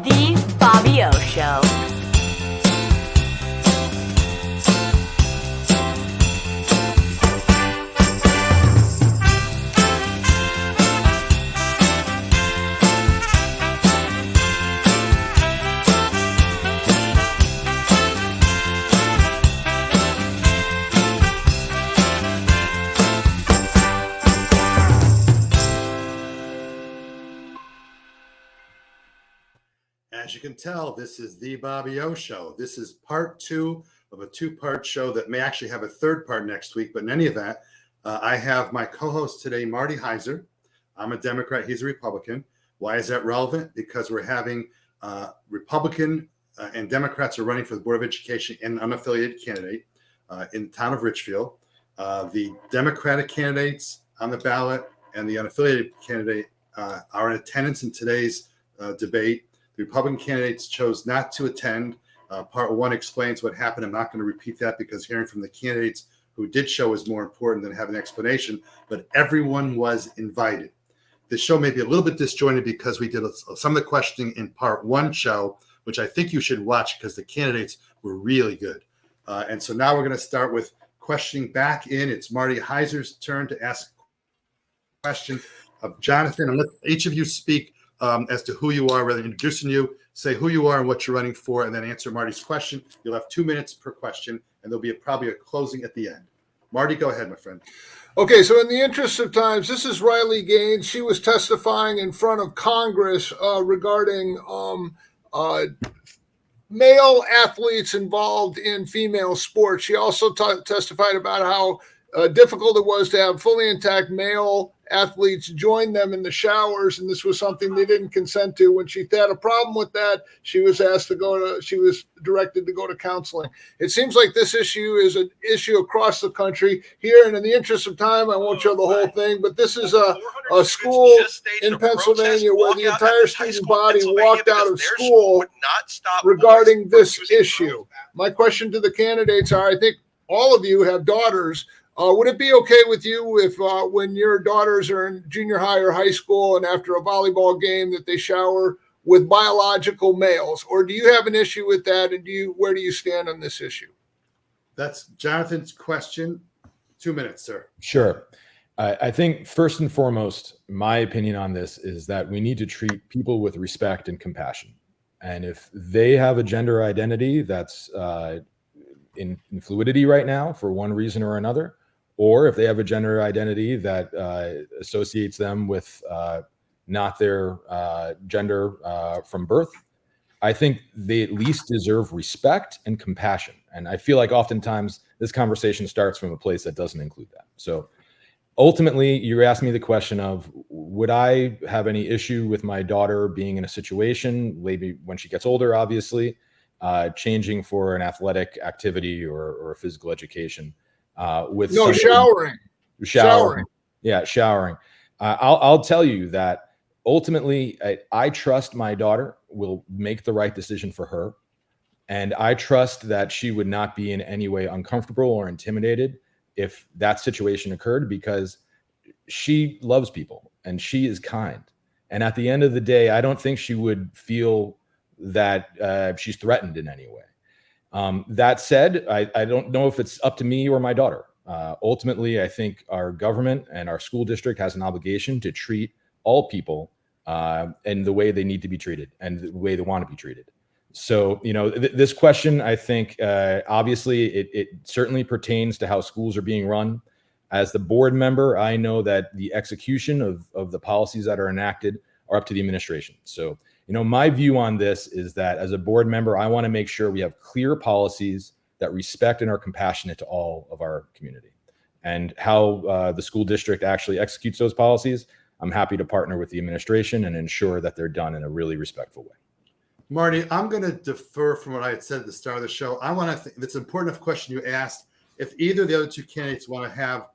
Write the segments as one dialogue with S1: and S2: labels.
S1: The Bobby O Show.
S2: As you can tell, this is the Bobby O Show. This is part 2 of a 2-part show that may actually have a 3rd part next week. But in any event, I have my co-host today, Marty Heiser. I'm a Democrat. He's a Republican. Why is that relevant? Because we're having Republican and Democrats are running for the Board of Education and an unaffiliated candidate in the town of Richfield. The Democratic candidates on the ballot and the unaffiliated candidate are in attendance in today's debate. The Republican candidates chose not to attend. Part 1 explains what happened. I'm not going to repeat that because hearing from the candidates who did show is more important than having an explanation, but everyone was invited. The show may be a little bit disjointed because we did some of the questioning in Part 1 show, which I think you should watch because the candidates were really good. And so now we're going to start with questioning back in. It's Marty Heiser's turn to ask a question of Jonathan, and let each of you speak as to who you are, rather than introducing you, say who you are and what you're running for, and then answer Marty's question. You'll have 2 minutes per question, and there'll be probably a closing at the end. Marty, go ahead, my friend.
S3: Okay, so in the interest of times, this is Riley Gaines. She was testifying in front of Congress regarding male athletes involved in female sports. She also testified about how difficult it was to have fully intact male athletes join them in the showers, and this was something they didn't consent to. When she had a problem with that, she was directed to go to counseling. It seems like this issue is an issue across the country here, and in the interest of time, I won't show the whole thing, but this is a school in Pennsylvania where the entire student body walked out of school regarding this issue. My question to the candidates are, I think all of you have daughters. Would it be okay with you if when your daughters are in junior high or high school and after a volleyball game that they shower with biological males? Or do you have an issue with that? And where do you stand on this issue?
S2: That's Jonathan's question. 2 minutes, sir.
S4: Sure. I think first and foremost, my opinion on this is that we need to treat people with respect and compassion. And if they have a gender identity that's in fluidity right now for one reason or another, or if they have a gender identity that associates them with not their gender from birth, I think they at least deserve respect and compassion. And I feel like oftentimes this conversation starts from a place that doesn't include that. So ultimately, you asked me the question of, would I have any issue with my daughter being in a situation, maybe when she gets older, obviously, changing for an athletic activity or a physical education with
S3: showering.
S4: Yeah, showering. I'll tell you that ultimately I trust my daughter will make the right decision for her, and I trust that she would not be in any way uncomfortable or intimidated if that situation occurred, because she loves people and she is kind, and at the end of the day, I don't think she would feel that she's threatened in any way. That said, I don't know if it's up to me or my daughter. Ultimately, I think our government and our school district has an obligation to treat all people in the way they need to be treated and the way they want to be treated. So, this question, I think, obviously, it certainly pertains to how schools are being run. As the board member, I know that the execution of the policies that are enacted are up to the administration. So, my view on this is that as a board member, I want to make sure we have clear policies that respect and are compassionate to all of our community. And how the school district actually executes those policies, I'm happy to partner with the administration and ensure that they're done in a really respectful way.
S2: Marty, I'm going to defer from what I had said at the start of the show. I want to it's an important enough question you asked. If either of the other 2 candidates want to have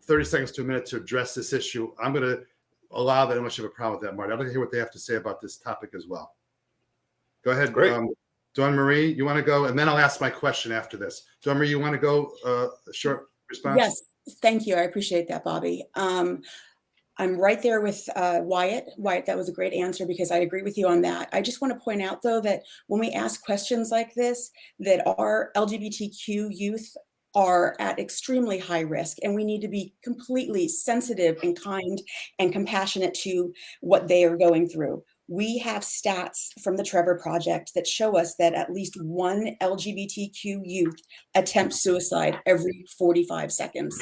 S2: 30 seconds to a minute to address this issue, I'm going to allow that unless you have a problem with that, Marty. I'd like to hear what they have to say about this topic as well. Go ahead.
S3: Great.
S2: Dawn Marie, you want to go? And then I'll ask my question after this. Dawn Marie, you want to go a short response?
S5: Yes, thank you. I appreciate that, Bobby. I'm right there with Wyatt. Wyatt, that was a great answer because I agree with you on that. I just want to point out, though, that when we ask questions like this, that our LGBTQ youth are at extremely high risk, and we need to be completely sensitive and kind and compassionate to what they are going through. We have stats from the Trevor Project that show us that at least one LGBTQ youth attempts suicide every 45 seconds.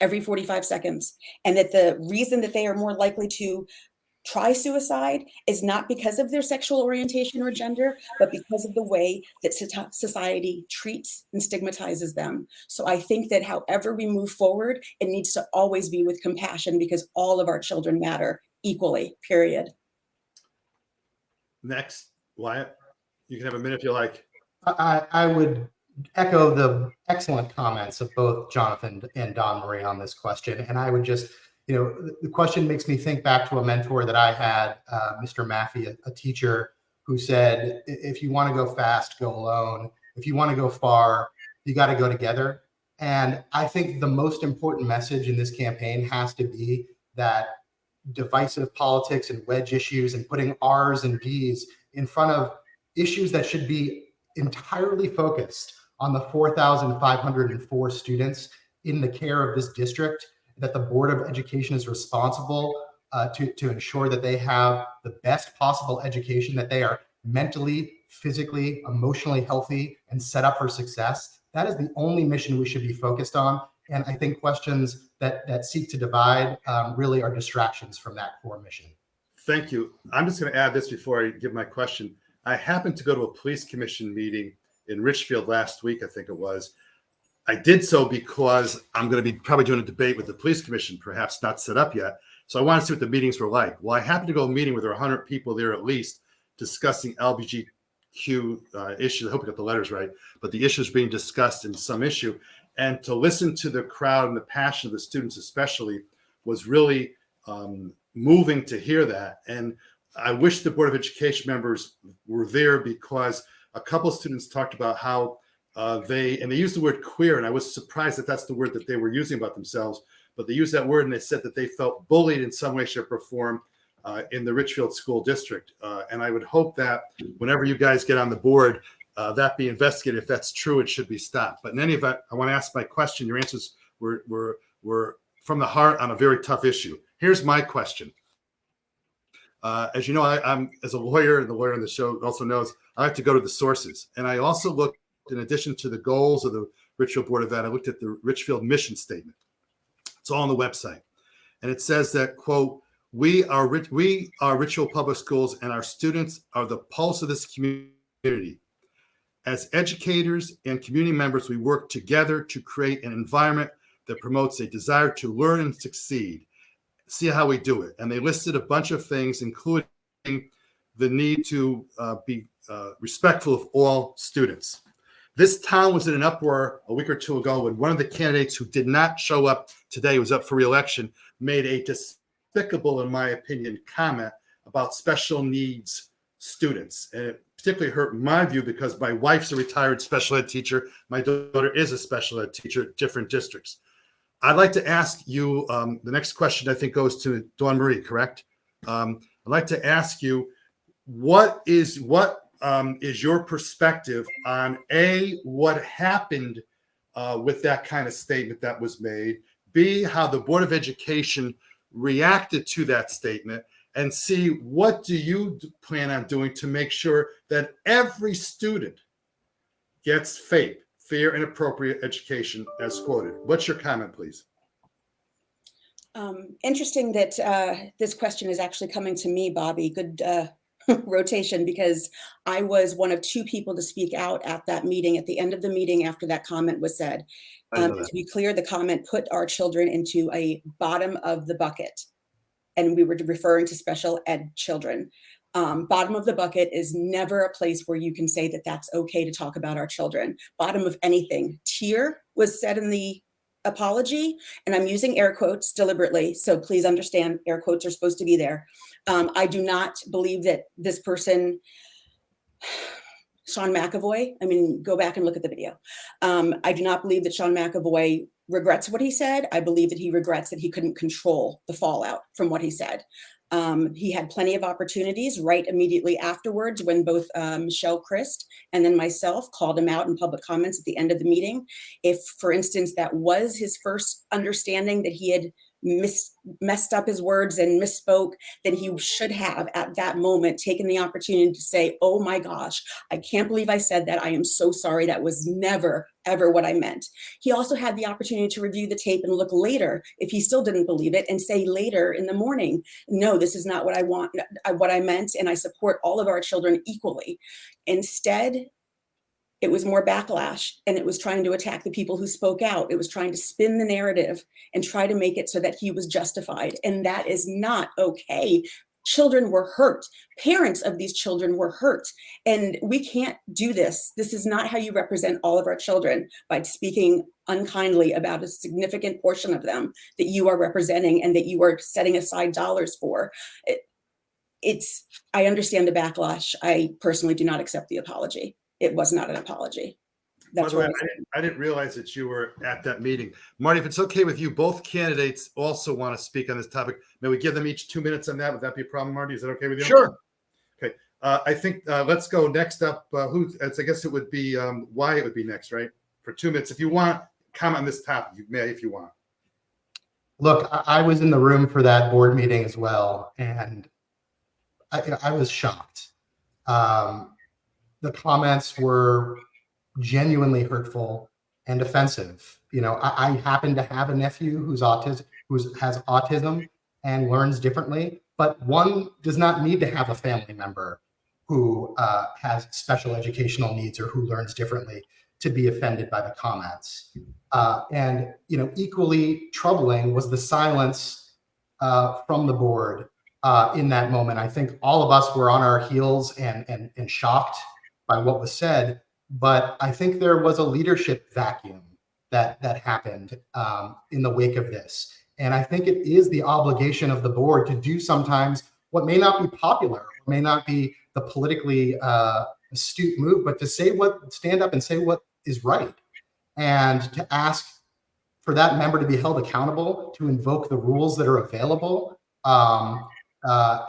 S5: Every 45 seconds. And that the reason that they are more likely to try suicide is not because of their sexual orientation or gender, but because of the way that society treats and stigmatizes them. So I think that however we move forward, it needs to always be with compassion because all of our children matter equally, period.
S2: Next, Wyatt, you can have a minute if you like.
S6: I would echo the excellent comments of both Jonathan and Don Marie on this question. And I would just, the question makes me think back to a mentor that I had, Mr. Maffey, a teacher who said, if you want to go fast, go alone. If you want to go far, you got to go together. And I think the most important message in this campaign has to be that divisive politics and wedge issues and putting R's and D's in front of issues that should be entirely focused on the 4,504 students in the care of this district, that the Board of Education is responsible to ensure that they have the best possible education, that they are mentally, physically, emotionally healthy and set up for success. That is the only mission we should be focused on. And I think questions that seek to divide really are distractions from that core mission.
S2: Thank you. I'm just going to add this before I give my question. I happened to go to a police commission meeting in Richfield last week, I think it was. I did so because I'm going to be probably doing a debate with the police commission, perhaps not set up yet. So I want to see what the meetings were like. Well, I happened to go to a meeting where there were 100 people there at least discussing LGBTQ issues. I hope I got the letters right, but the issues being discussed in some issue. And to listen to the crowd and the passion of the students especially was really moving to hear that. And I wish the Board of Education members were there because a couple of students talked about how they used the word queer, and I was surprised that that's the word that they were using about themselves, but they used that word and they said that they felt bullied in some way, shape, or form in the Richfield School District. And I would hope that whenever you guys get on the board, that be investigated. If that's true, it should be stopped. But in any event, I want to ask my question. Your answers were from the heart on a very tough issue. Here's my question. As you know, I'm as a lawyer, and the lawyer on the show also knows, I like to go to the sources. And I also looked, in addition to the goals of the Richfield Board of Ed, I looked at the Richfield mission statement. It's all on the website. And it says that, quote, we are Richfield Public Schools and our students are the pulse of this community. As educators and community members, we work together to create an environment that promotes a desire to learn and succeed. See how we do it. And they listed a bunch of things, including the need to be respectful of all students. This town was in an uproar a week or two ago when one of the candidates who did not show up today, was up for re-election, made a despicable, in my opinion, comment about special needs students. And it particularly hurt my view because my wife's a retired special ed teacher. My daughter is a special ed teacher at different districts. I'd like to ask you, the next question I think goes to Dawn Marie, correct? I'd like to ask you, what is your perspective on what happened with that kind of statement that was made, B, how the Board of Education reacted to that statement, and C, what do you plan on doing to make sure that every student gets fair and appropriate education as quoted? What's your comment, please?
S5: Interesting that this question is actually coming to me, Bobby. Good rotation, because I was one of two people to speak out at that meeting, at the end of the meeting after that comment was said. To be clear, the comment put our children into a bottom of the bucket, and we were referring to special ed children. Bottom of the bucket is never a place where you can say that that's okay to talk about our children. Bottom of anything. Tier was said in the apology, and I'm using air quotes deliberately, so please understand air quotes are supposed to be there. I do not believe that this person Sean McAvoy. I mean, go back and look at the video. I do not believe that Sean McAvoy regrets what he said. I believe that he regrets that he couldn't control the fallout from what he said. He had plenty of opportunities right immediately afterwards when both Michelle Christ and then myself called him out in public comments at the end of the meeting. If, for instance, that was his first understanding that he had messed up his words and misspoke, then he should have at that moment taken the opportunity to say, oh my gosh, I can't believe I said that. I am so sorry. That was never, ever what I meant. He also had the opportunity to review the tape and look later if he still didn't believe it and say later in the morning, no, this is not what I want, what I meant, and I support all of our children equally. Instead, it was more backlash, and it was trying to attack the people who spoke out. It was trying to spin the narrative and try to make it so that he was justified. And that is not okay. Children were hurt. Parents of these children were hurt. And we can't do this. This is not how you represent all of our children, by speaking unkindly about a significant portion of them that you are representing and that you are setting aside dollars for. I understand the backlash. I personally do not accept the apology. It was not an apology.
S2: By the way, I didn't realize that you were at that meeting. Marty, if it's okay with you, both candidates also want to speak on this topic. May we give them each 2 minutes on that? Would that be a problem, Marty? Is that okay with you?
S3: Sure.
S2: Okay. I think let's go next up. I guess it would be Wyatt would be next, right? For 2 minutes. If you want, comment on this topic. You may, if you want.
S6: Look, I was in the room for that board meeting as well, and I was shocked. The comments were genuinely hurtful and offensive. I happen to have a nephew who has autism and learns differently, but one does not need to have a family member who has special educational needs or who learns differently to be offended by the comments. And equally troubling was the silence from the board in that moment. I think all of us were on our heels and shocked by what was said, but I think there was a leadership vacuum that happened in the wake of this. And I think it is the obligation of the board to do sometimes what may not be popular, may not be the politically astute move, but to stand up and say what is right, and to ask for that member to be held accountable, to invoke the rules that are available,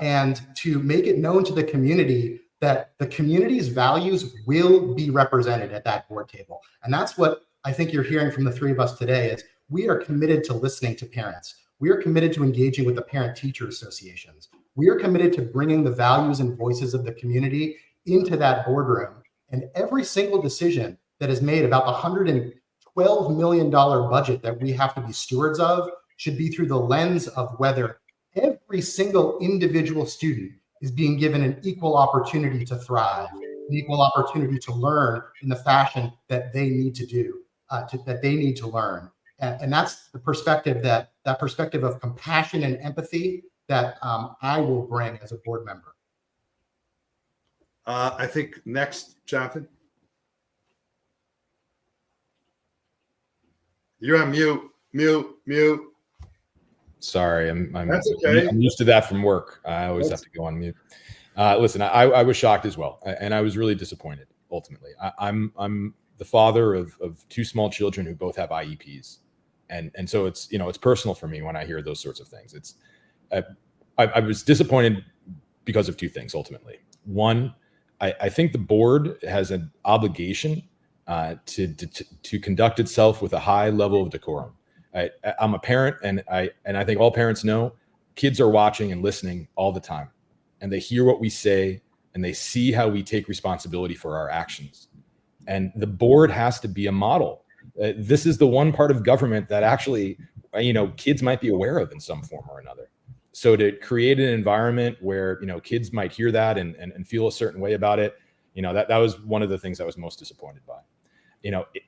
S6: and to make it known to the community that the community's values will be represented at that board table. And that's what I think you're hearing from the three of us today is we are committed to listening to parents. We are committed to engaging with the parent-teacher associations. We are committed to bringing the values and voices of the community into that boardroom. And every single decision that is made about the $112 million budget that we have to be stewards of should be through the lens of whether every single individual student is being given an equal opportunity to thrive, an equal opportunity to learn in the fashion that they need to do, that they need to learn. And that's the perspective that perspective of compassion and empathy that I will bring as a board member.
S2: I think next, Jonathan. You're on mute.
S4: Sorry,
S2: That's okay.
S4: I'm used to that from work. I always have to go on mute. Listen, I was shocked as well, and I was really disappointed. Ultimately, I'm the father of two small children who both have IEPs, and so it's it's personal for me when I hear those sorts of things. I was disappointed because of two things. Ultimately, one, I think the board has an obligation to conduct itself with a high level of decorum. I'm a parent, and I think all parents know kids are watching and listening all the time, and they hear what we say and they see how we take responsibility for our actions. And the board has to be a model. This is the one part of government that actually, kids might be aware of in some form or another. So to create an environment where kids might hear that and feel a certain way about it, that was one of the things I was most disappointed by.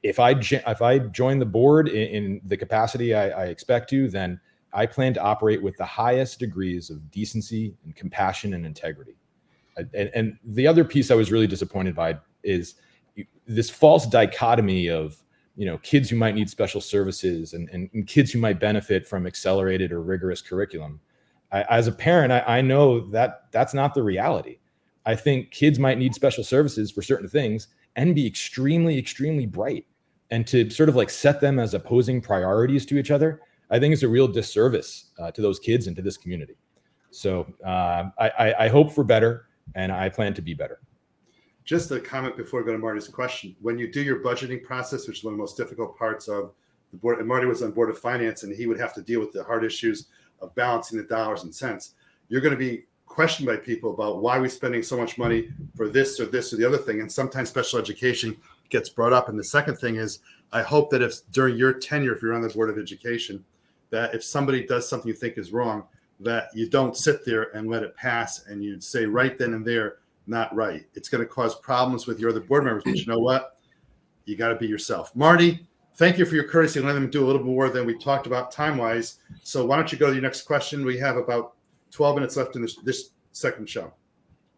S4: If I join the board in the capacity I expect to, then I plan to operate with the highest degrees of decency and compassion and integrity. And the other piece I was really disappointed by is this false dichotomy of, kids who might need special services and kids who might benefit from accelerated or rigorous curriculum. As a parent, I know that that's not the reality. I think kids might need special services for certain things and be extremely, extremely bright. And to sort of like set them as opposing priorities to each other, I think is a real disservice to those kids and to this community. So I hope for better, and I plan to be better.
S2: Just a comment before we go to Marty's question. When you do your budgeting process, which is one of the most difficult parts of the board, and Marty was on Board of Finance, and he would have to deal with the hard issues of balancing the dollars and cents. You're going to be questioned by people about why we're spending so much money for this or the other thing. And sometimes special education gets brought up. And the second thing is, I hope that if during your tenure, if you're on the Board of Education, that if somebody does something you think is wrong, that you don't sit there and let it pass and you say right then and there, not right. It's going to cause problems with your other board members, but you know what? You got to be yourself. Marty, thank you for your courtesy and letting them do a little more than we talked about time-wise. So why don't you go to your next question? We have about 12 minutes left in this second show.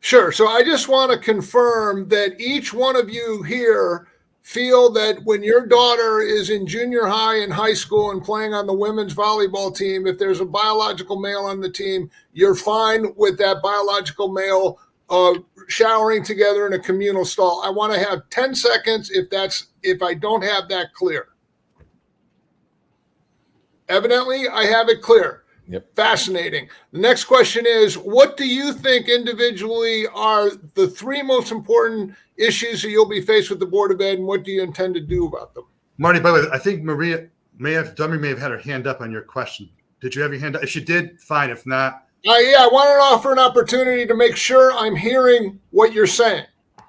S3: Sure. So I just want to confirm that each one of you here feel that when your daughter is in junior high and high school and playing on the women's volleyball team, if there's a biological male on the team, you're fine with that biological male showering together in a communal stall. I want to have 10 seconds if I don't have that clear. Evidently, I have it clear.
S4: Yep.
S3: Fascinating. The next question is, what do you think individually are the three most important issues that you'll be faced with the Board of Ed, and what do you intend to do about them?
S2: Marty, by the way, I think Dummy may have had her hand up on your question. Did you have your hand up? If she did, fine. If not,
S3: Yeah, I wanted to offer an opportunity to make sure I'm hearing what you're saying.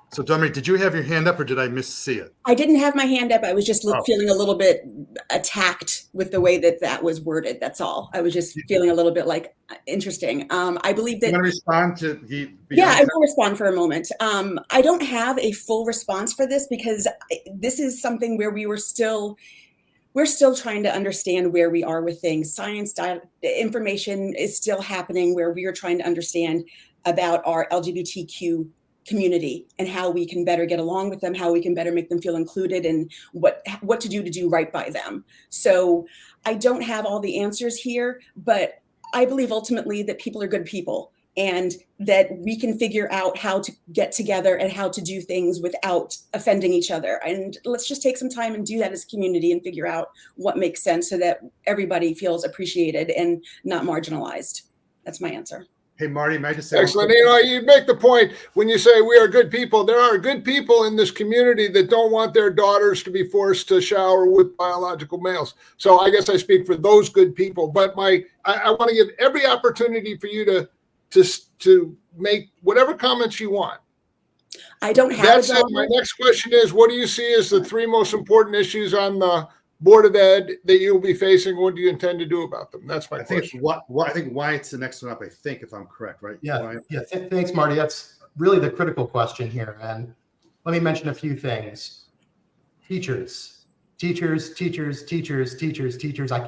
S2: so Dummy, did you have your hand up or did I miss-see it?
S5: I didn't have my hand up. I was just feeling a little bit attacked with the way that was worded. That's all. I was just feeling a little bit like interesting. I believe that.
S2: You want to respond to the?
S5: Yeah, I will respond for a moment. I don't have a full response for this because this is something where we're still trying to understand where we are with things. Science, information is still happening where we are trying to understand about our LGBTQ community and how we can better get along with them, how we can better make them feel included, and what to do right by them. So I don't have all the answers here, but I believe ultimately that people are good people and that we can figure out how to get together and how to do things without offending each other. And let's just take some time and do that as a community and figure out what makes sense so that everybody feels appreciated and not marginalized. That's my answer.
S2: Hey, Marty, may I just say?
S3: Excellent. You make the point when you say we are good people. There are good people in this community that don't want their daughters to be forced to shower with biological males. So I guess I speak for those good people. But I want to give every opportunity for you to make whatever comments you want.
S5: I don't have.
S3: That's it. My next question is, what do you see as the three most important issues on the Board of Ed that you'll be facing? What do you intend to do about them? That's my question.
S2: I think Wyatt's the next one up, I think, if I'm correct, right?
S6: Yeah. Thanks, Marty. That's really the critical question here. And let me mention a few things. Teachers. I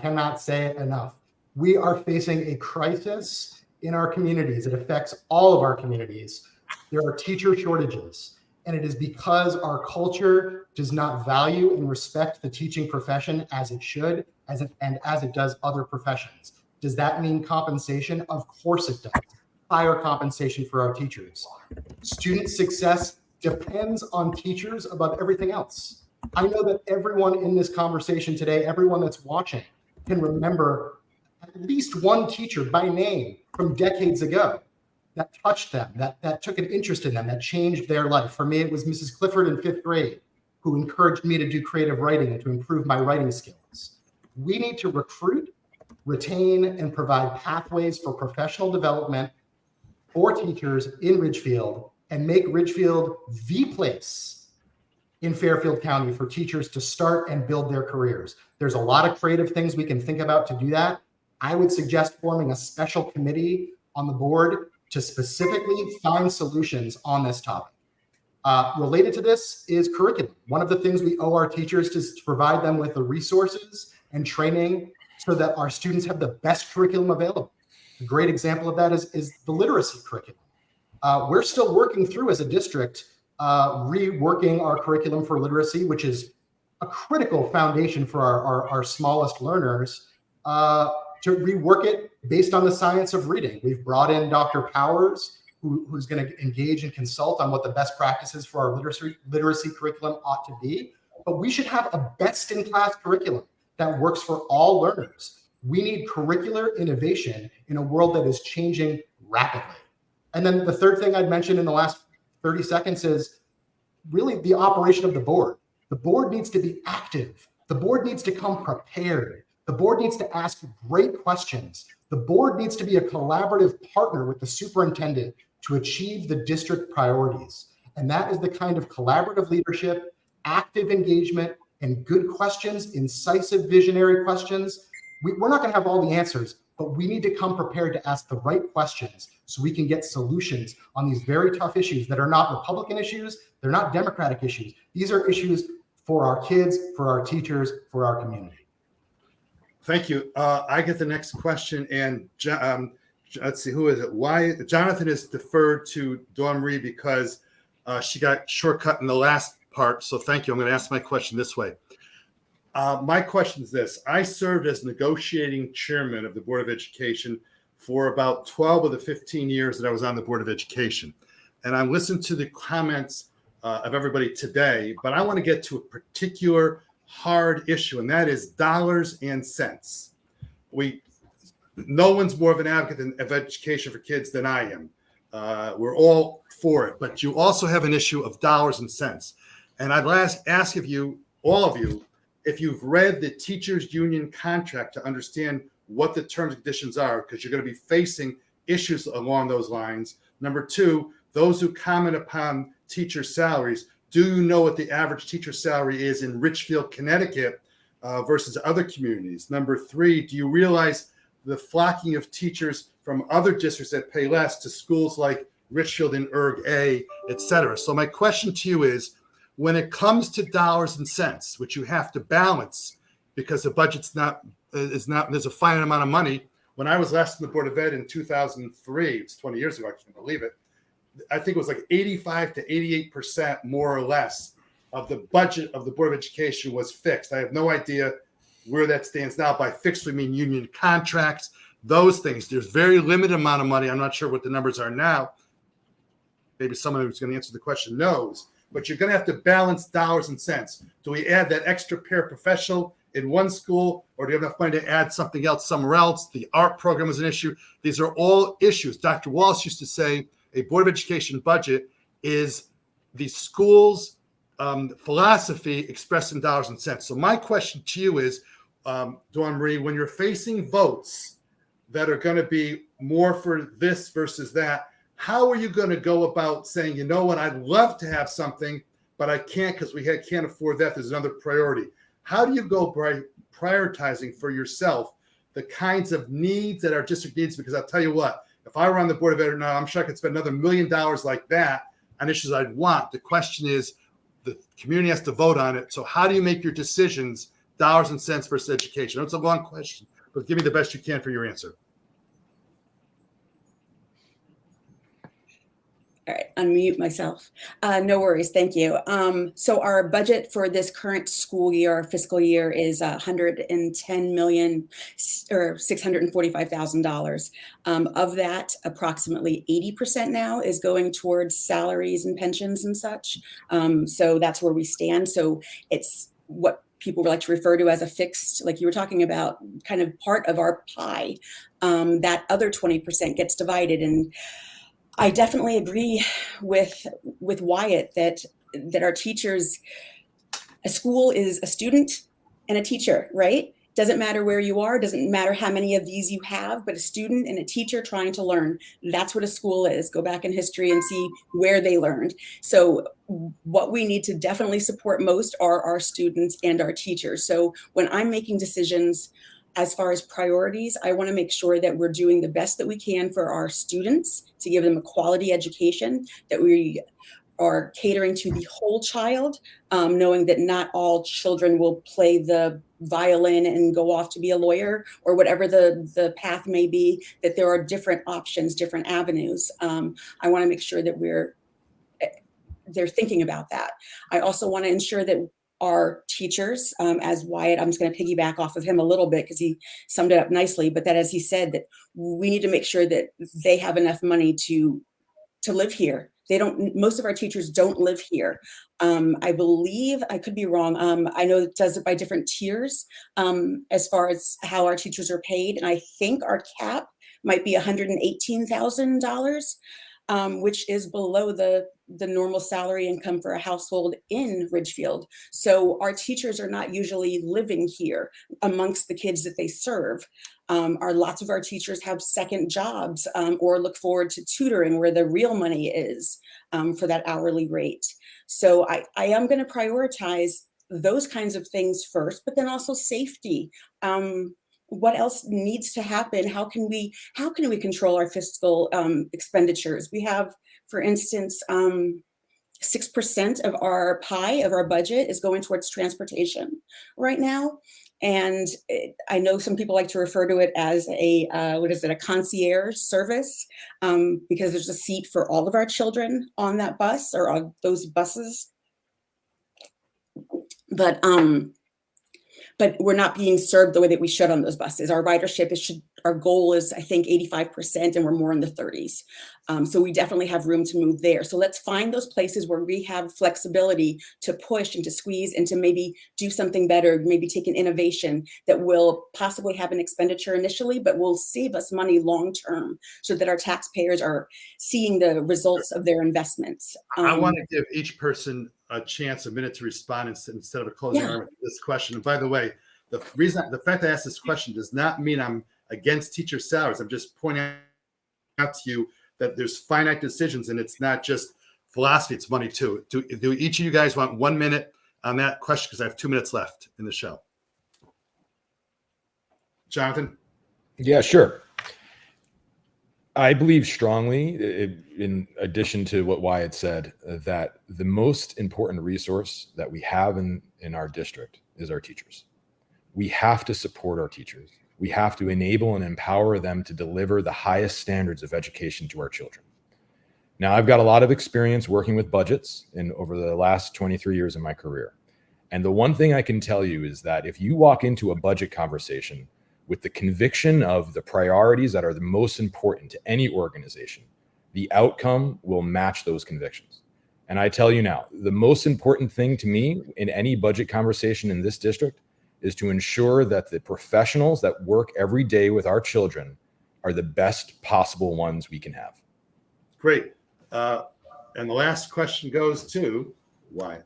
S6: cannot say it enough. We are facing a crisis in our communities. It affects all of our communities. There are teacher shortages. And it is because our culture does not value and respect the teaching profession as it should, as it does other professions. Does that mean compensation? Of course it does. Higher compensation for our teachers. Student success depends on teachers above everything else. I know that everyone in this conversation today, everyone that's watching, can remember at least one teacher by name from decades ago that touched them, that took an interest in them, that changed their life. For me, it was Mrs. Clifford in 5th grade, who encouraged me to do creative writing and to improve my writing skills. We need to recruit, retain, and provide pathways for professional development for teachers in Ridgefield and make Ridgefield the place in Fairfield County for teachers to start and build their careers. There's a lot of creative things we can think about to do that. I would suggest forming a special committee on the board to specifically find solutions on this topic. Related to this is curriculum. One of the things we owe our teachers is to provide them with the resources and training so that our students have the best curriculum available. A great example of that is the literacy curriculum. We're still working through as a district, reworking our curriculum for literacy, which is a critical foundation for our smallest learners, to rework it based on the science of reading. We've brought in Dr. Powers who's going to engage and consult on what the best practices for our literacy curriculum ought to be. But we should have a best-in-class curriculum that works for all learners. We need curricular innovation in a world that is changing rapidly. And then the third thing I'd mention in the last 30 seconds is really the operation of the board. The board needs to be active. The board needs to come prepared. The board needs to ask great questions. The board needs to be a collaborative partner with the superintendent to achieve the district priorities. And that is the kind of collaborative leadership, active engagement, and good questions, incisive visionary questions. We're not going to have all the answers, but we need to come prepared to ask the right questions so we can get solutions on these very tough issues that are not Republican issues. They're not Democratic issues. These are issues for our kids, for our teachers, for our community.
S2: Thank you. I get the next question, and let's see, who is it? Wyatt. Jonathan is deferred to Dawn Marie because she got shortcut in the last part. So thank you. I'm going to ask my question this way. My question is this. I served as negotiating chairman of the Board of Education for about 12 of the 15 years that I was on the Board of Education. And I listened to the comments of everybody today, but I want to get to a particular hard issue, and that is dollars and cents. No one's more of an advocate of education for kids than I am. We're all for it, but you also have an issue of dollars and cents. And I'd ask of you, all of you, if you've read the teachers union contract to understand what the terms and conditions are, because you're going to be facing issues along those lines. Number two, those who comment upon teacher salaries, do you know what the average teacher salary is in Richfield, Connecticut versus other communities? Number three, do you realize the flocking of teachers from other districts that pay less to schools like Richfield and Erg A, et cetera? So my question to you is, when it comes to dollars and cents, which you have to balance because the budget's there's a finite amount of money. When I was last on the Board of Ed in 2003, it's 20 years ago, I can't believe it. I think it was like 85 to 88% more or less of the budget of the Board of Education was fixed. I have no idea where that stands now. By fixed, we mean union contracts, those things. There's very limited amount of money. I'm not sure what the numbers are now. Maybe someone who's going to answer the question knows, but you're going to have to balance dollars and cents. Do we add that extra paraprofessional in one school, or do you have enough money to add something else somewhere else? The art program is an issue. These are all issues. Dr. Wallace used to say a Board of Education budget is the school's philosophy expressed in dollars and cents. So my question to you is, Dawn Marie, when you're facing votes that are going to be more for this versus that, how are you going to go about saying, you know what, I'd love to have something, but I can't because can't afford that. There's another priority. How do you go by prioritizing for yourself the kinds of needs that our district needs? Because I'll tell you what, if I were on the Board of Ed now, I'm sure I could spend another $1 million like that on issues I'd want. The question is, the community has to vote on it. So how do you make your decisions, dollars and cents versus education? It's a long question, but give me the best you can for your answer.
S5: All right, unmute myself. No worries, thank you. So our budget for this current school year, our fiscal year, is $110 million or $645,000. Of that, approximately 80% now is going towards salaries and pensions and such. So that's where we stand. So it's what people like to refer to as a fixed, like you were talking about, kind of part of our pie. That other 20% gets divided, and I definitely agree with Wyatt that our teachers, a school is a student and a teacher, right? Doesn't matter where you are, doesn't matter how many of these you have, but a student and a teacher trying to learn. That's what a school is. Go back in history and see where they learned. So what we need to definitely support most are our students and our teachers. So when I'm making decisions as far as priorities, I want to make sure that we're doing the best that we can for our students to give them a quality education, that we are catering to the whole child, knowing that not all children will play the violin and go off to be a lawyer or whatever the path may be, that there are different options, different avenues. I want to make sure that they're thinking about that. I also want to ensure that our teachers, as Wyatt, I'm just going to piggyback off of him a little bit because he summed it up nicely, but that as he said, that we need to make sure that they have enough money to to live here. Most of our teachers don't live here. I believe, I could be wrong. I know it does it by different tiers as far as how our teachers are paid. And I think our cap might be $118,000, which is below the normal salary income for a household in Ridgefield. So our teachers are not usually living here amongst the kids that they serve. Lots of our teachers have second jobs or look forward to tutoring where the real money is for that hourly rate. So I am going to prioritize those kinds of things first, but then also safety. What else needs to happen? How can we control our fiscal expenditures? We have, for instance, 6% of our pie of our budget is going towards transportation right now. And I know some people like to refer to it as a concierge service, because there's a seat for all of our children on that bus or on those buses. But we're not being served the way that we should on those buses. Our ridership our goal is, I think, 85%, and we're more in the 30s. So we definitely have room to move there. So let's find those places where we have flexibility to push and to squeeze and to maybe do something better, maybe take an innovation that will possibly have an expenditure initially, but will save us money long-term so that our taxpayers are seeing the results of their investments.
S2: I want to give each person a chance, a minute to respond instead of a closing argument to this question. And by the way, the fact I asked this question does not mean I'm against teacher salaries. I'm just pointing out to you that there's finite decisions, and it's not just philosophy, it's money too. Do each of you guys want 1 minute on that question? Because I have 2 minutes left in the show. Jonathan?
S4: Yeah, sure. I believe strongly, in addition to what Wyatt said, that the most important resource that we have in our district is our teachers. We have to support our teachers. We have to enable and empower them to deliver the highest standards of education to our children. Now, I've got a lot of experience working with budgets over the last 23 years of my career. And the one thing I can tell you is that if you walk into a budget conversation with the conviction of the priorities that are the most important to any organization, the outcome will match those convictions. And I tell you now, the most important thing to me in any budget conversation in this district is to ensure that the professionals that work every day with our children are the best possible ones we can have.
S2: Great. And the last question goes to Wyatt.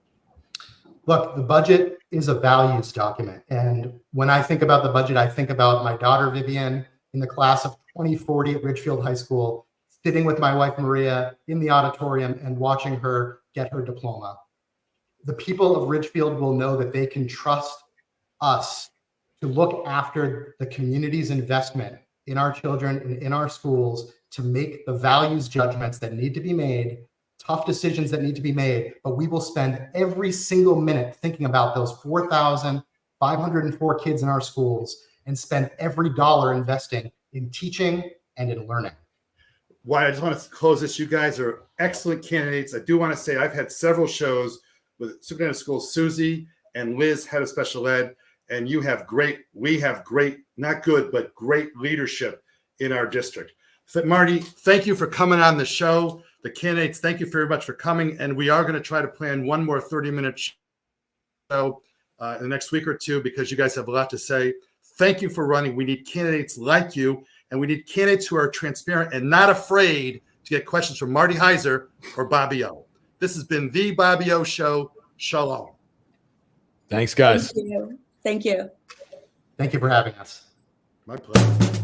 S6: Look, the budget is a values document. And when I think about the budget, I think about my daughter, Vivian, in the class of 2040 at Ridgefield High School, sitting with my wife, Maria, in the auditorium and watching her get her diploma. The people of Ridgefield will know that they can trust us to look after the community's investment in our children and in our schools, to make the values judgments that need to be made, tough decisions that need to be made, but we will spend every single minute thinking about those 4,504 kids in our schools and spend every dollar investing in teaching and in learning.
S2: Wyatt, I just want to close this. You guys are excellent candidates. I do want to say I've had several shows with superintendent of schools, Susie and Liz, head of special ed, and we have great, not good, but great leadership in our district. Marty, thank you for coming on the show. The candidates, thank you very much for coming. And we are going to try to plan one more 30-minute show in the next week or two, because you guys have a lot to say. Thank you for running. We need candidates like you, and we need candidates who are transparent and not afraid to get questions from Marty Heiser or Bobby O. This has been the Bobby O Show. Shalom.
S4: Thanks, guys.
S5: Thank you. Thank you.
S6: Thank you for having us.
S2: My pleasure.